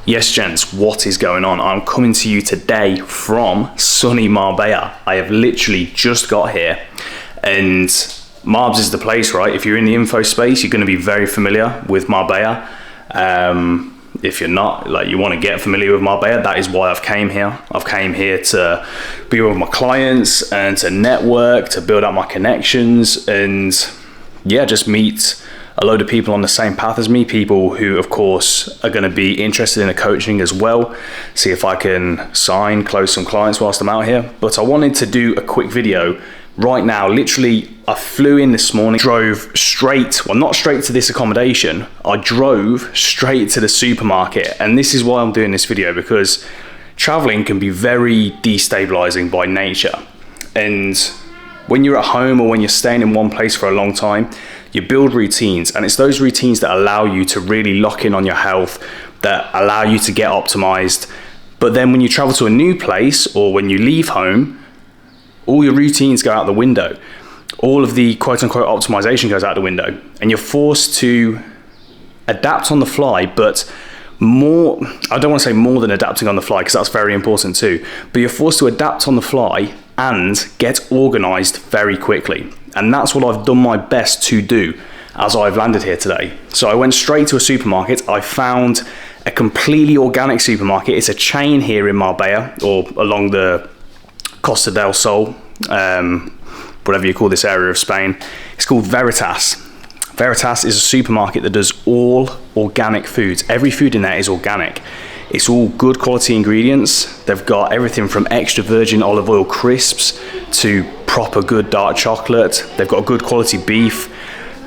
Yes, gents, what is going on? I'm coming to you today from sunny Marbella. I have literally just got here, and Marbs is the place, right? If you're in the info space, you're going to be very familiar with Marbella. If you're not, like, you want to get familiar with Marbella, that is why I've came here. I've came here to be with my clients and to network, to build up my connections, and yeah, just meet a load of people on the same path as me, people who of course are going to be interested in the coaching as well, see if I can close some clients whilst I'm out here. But I wanted to do a quick video right now. Literally, I flew in this morning, drove straight, well, not straight to this accommodation, I drove straight to the supermarket. And this is why I'm doing this video, because traveling can be very destabilizing by nature. And when you're at home or when you're staying in one place for a long time, you build routines, and it's those routines that allow you to really lock in on your health, that allow you to get optimized. But then when you travel to a new place or when you leave home, all your routines go out the window. All of the quote unquote optimization goes out the window, and you're forced to adapt on the fly. But more, I don't want to say more than adapting on the fly, because that's very important too, but you're forced to adapt on the fly and get organized very quickly. And that's what I've done my best to do as I've landed here today. So I went straight to a supermarket. I found a completely organic supermarket. It's a chain here in Marbella, or along the Costa del Sol, whatever you call this area of Spain. It's called Veritas. Veritas is a supermarket that does all organic foods. Every food in there is organic. It's all good quality ingredients. They've got everything from extra virgin olive oil crisps to proper good dark chocolate. They've got good quality beef,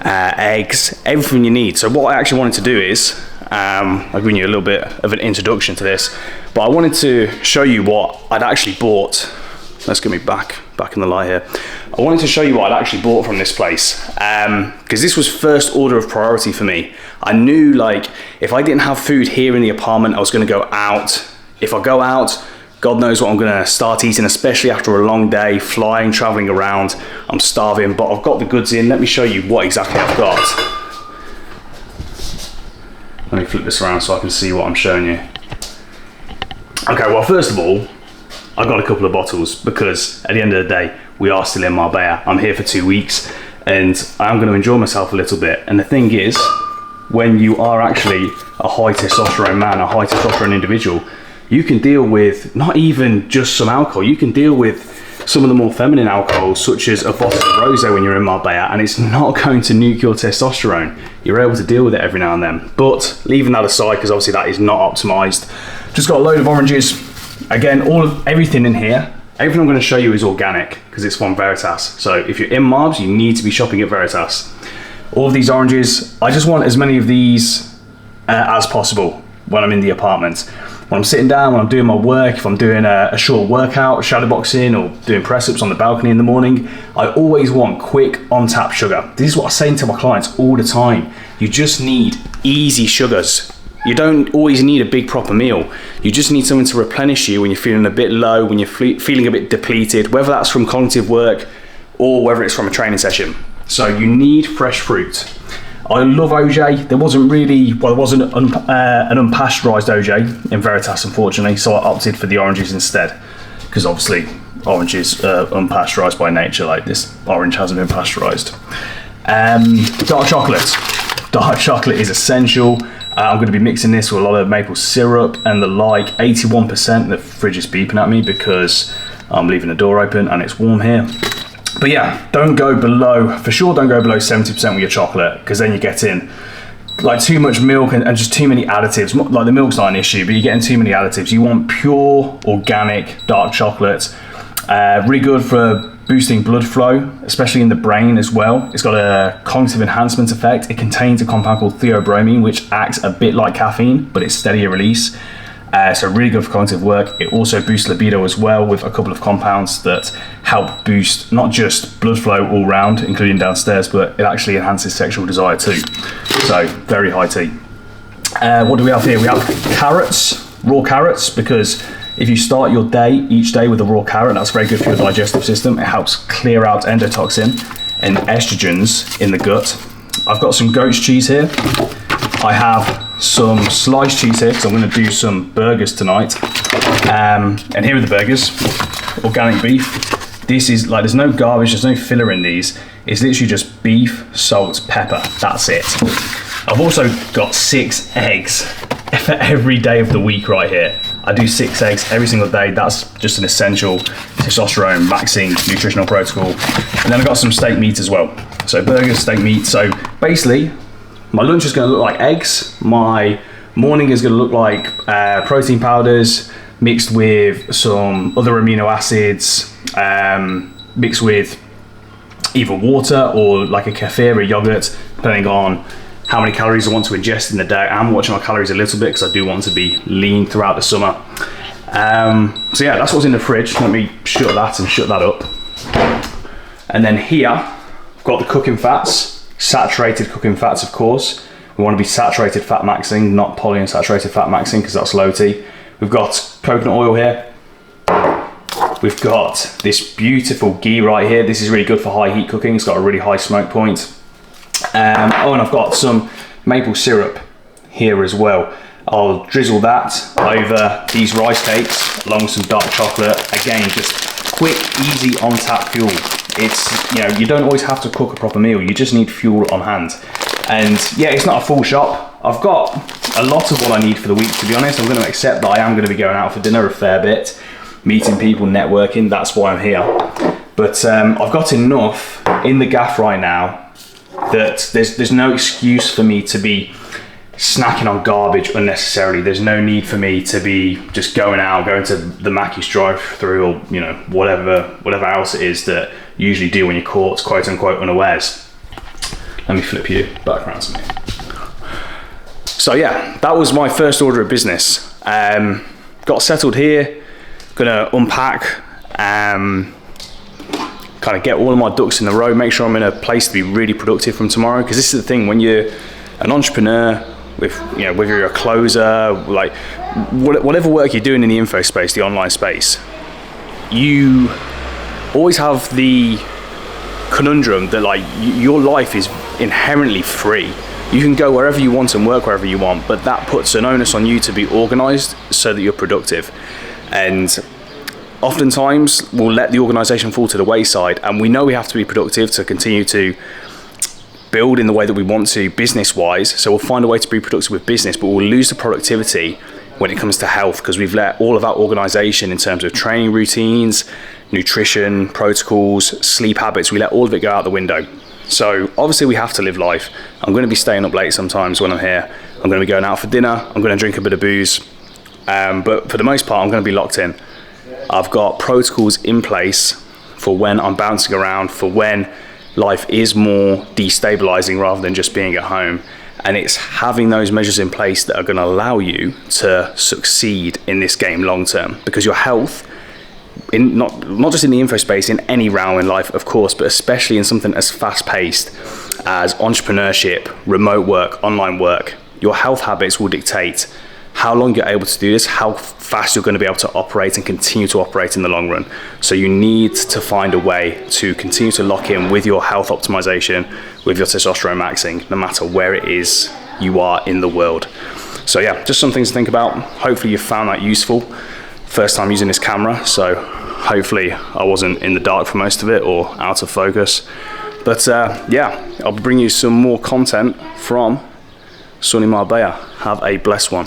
eggs, everything you need. So what I actually wanted to do is, I'll give you a little bit of an introduction to this, but I wanted to show you what I'd actually bought. Let's get me back in the light here. I wanted to show you what I'd actually bought from this place, because this was first order of priority for me. I knew, like, if I didn't have food here in the apartment, I was going to go out. If I go out, God knows what I'm going to start eating, especially after a long day flying, traveling around. I'm starving, but I've got the goods in. Let me show you what exactly I've got. Let me flip this around so I can see what I'm showing you. Okay, well, first of all, I got a couple of bottles, because at the end of the day, we are still in Marbella. I'm here for 2 weeks, and I'm going to enjoy myself a little bit. And the thing is, when you are actually a high testosterone man, a high testosterone individual, you can deal with not even just some alcohol. You can deal with some of the more feminine alcohols, such as a bottle of rosé when you're in Marbella, and it's not going to nuke your testosterone. You're able to deal with it every now and then. But leaving that aside, because obviously that is not optimized, just got a load of oranges. Again, everything in here, everything I'm going to show you is organic, because it's from Veritas. So if you're in Marbs, you need to be shopping at Veritas. All of these oranges, I just want as many of these as possible when I'm in the apartment. When I'm sitting down, when I'm doing my work, if I'm doing a short workout, shadowboxing, or doing press-ups on the balcony in the morning, I always want quick on-tap sugar. This is what I say to my clients all the time. You just need easy sugars. You don't always need a big proper meal. You just need something to replenish you when you're feeling a bit low, when you're feeling a bit depleted, whether that's from cognitive work or whether it's from a training session. So you need fresh fruit. I love OJ. There wasn't an unpasteurized OJ in Veritas, unfortunately, so I opted for the oranges instead, because obviously oranges are unpasteurized by nature. Like, this orange hasn't been pasteurized. Dark chocolate. Dark chocolate is essential. I'm going to be mixing this with a lot of maple syrup and the like. 81%. The fridge is beeping at me because I'm leaving the door open and it's warm here. But yeah, don't go below 70% with your chocolate, because then you're getting like too much milk and just too many additives. Like, the milk's not an issue, but you're getting too many additives. You want pure organic dark chocolate. Really good for boosting blood flow, especially in the brain as well. It's got a cognitive enhancement effect. It contains a compound called theobromine, which acts a bit like caffeine, but it's steadier release. So really good for cognitive work. It also boosts libido as well, with a couple of compounds that help boost not just blood flow all round, including downstairs, but it actually enhances sexual desire too. So very high T. What do we have here? We have carrots, raw carrots, because if you start your day each day with a raw carrot, that's very good for your digestive system. It helps clear out endotoxin and estrogens in the gut. I've got some goat's cheese here. I have some sliced cheese here because I'm going to do some burgers tonight. And here are the burgers, organic beef. This is like, there's no garbage, there's no filler in these. It's literally just beef, salt, pepper, that's it. I've also got 6 eggs for every day of the week right here. I do 6 eggs every single day. That's just an essential testosterone maxing nutritional protocol. And then I've got some steak meat as well. So burgers, steak meat. So basically, my lunch is going to look like eggs. My morning is going to look like protein powders mixed with some other amino acids, mixed with either water or like a kefir or yogurt, depending on how many calories I want to ingest in the day. I'm watching my calories a little bit because I do want to be lean throughout the summer. So yeah, that's what's in the fridge. Let me shut that and shut that up. And then here, I've got the cooking fats, saturated cooking fats, of course. We want to be saturated fat maxing, not polyunsaturated fat maxing, because that's low T. We've got coconut oil here. We've got this beautiful ghee right here. This is really good for high heat cooking. It's got a really high smoke point. And I've got some maple syrup here as well. I'll drizzle that over these rice cakes along with some dark chocolate. Again, just quick, easy on tap fuel. It's, you know, you don't always have to cook a proper meal. You just need fuel on hand. And yeah, it's not a full shop. I've got a lot of what I need for the week, to be honest. I'm going to accept that I am going to be going out for dinner a fair bit, meeting people, networking. That's why I'm here. But I've got enough in the gaff right now that there's no excuse for me to be snacking on garbage unnecessarily. There's no need for me to be just going to the Mackey's drive-through, or you know, whatever else it is that you usually do when you're caught quote unquote unawares. Let me flip you back around to me. So yeah, that was my first order of business. Got settled here, gonna unpack, kind of get all of my ducks in a row, make sure I'm in a place to be really productive from tomorrow. Because this is the thing, when you're an entrepreneur, with, you know, whether you're a closer, like whatever work you're doing in the info space, the online space, you always have the conundrum that like your life is inherently free. You can go wherever you want and work wherever you want, but that puts an onus on you to be organized so that you're productive. And oftentimes we'll let the organization fall to the wayside, and we know we have to be productive to continue to build in the way that we want to business wise. So we'll find a way to be productive with business, but we'll lose the productivity when it comes to health, because we've let all of our organization in terms of training routines, nutrition, protocols, sleep habits, we let all of it go out the window. So obviously we have to live life. I'm going to be staying up late sometimes when I'm here. I'm going to be going out for dinner. I'm going to drink a bit of booze. But for the most part, I'm going to be locked in. I've got protocols in place for when I'm bouncing around, for when life is more destabilizing rather than just being at home. And it's having those measures in place that are going to allow you to succeed in this game long term, because your health, in not just in the info space, in any realm in life, of course, but especially in something as fast paced as entrepreneurship, remote work, online work, your health habits will dictate how long you're able to do this, how fast you're going to be able to operate and continue to operate in the long run. So you need to find a way to continue to lock in with your health optimization, with your testosterone maxing, no matter where it is you are in the world. So yeah, just some things to think about. Hopefully you found that useful. First time using this camera, so hopefully I wasn't in the dark for most of it or out of focus. But yeah, I'll bring you some more content from sunny Marbella. Have a blessed one.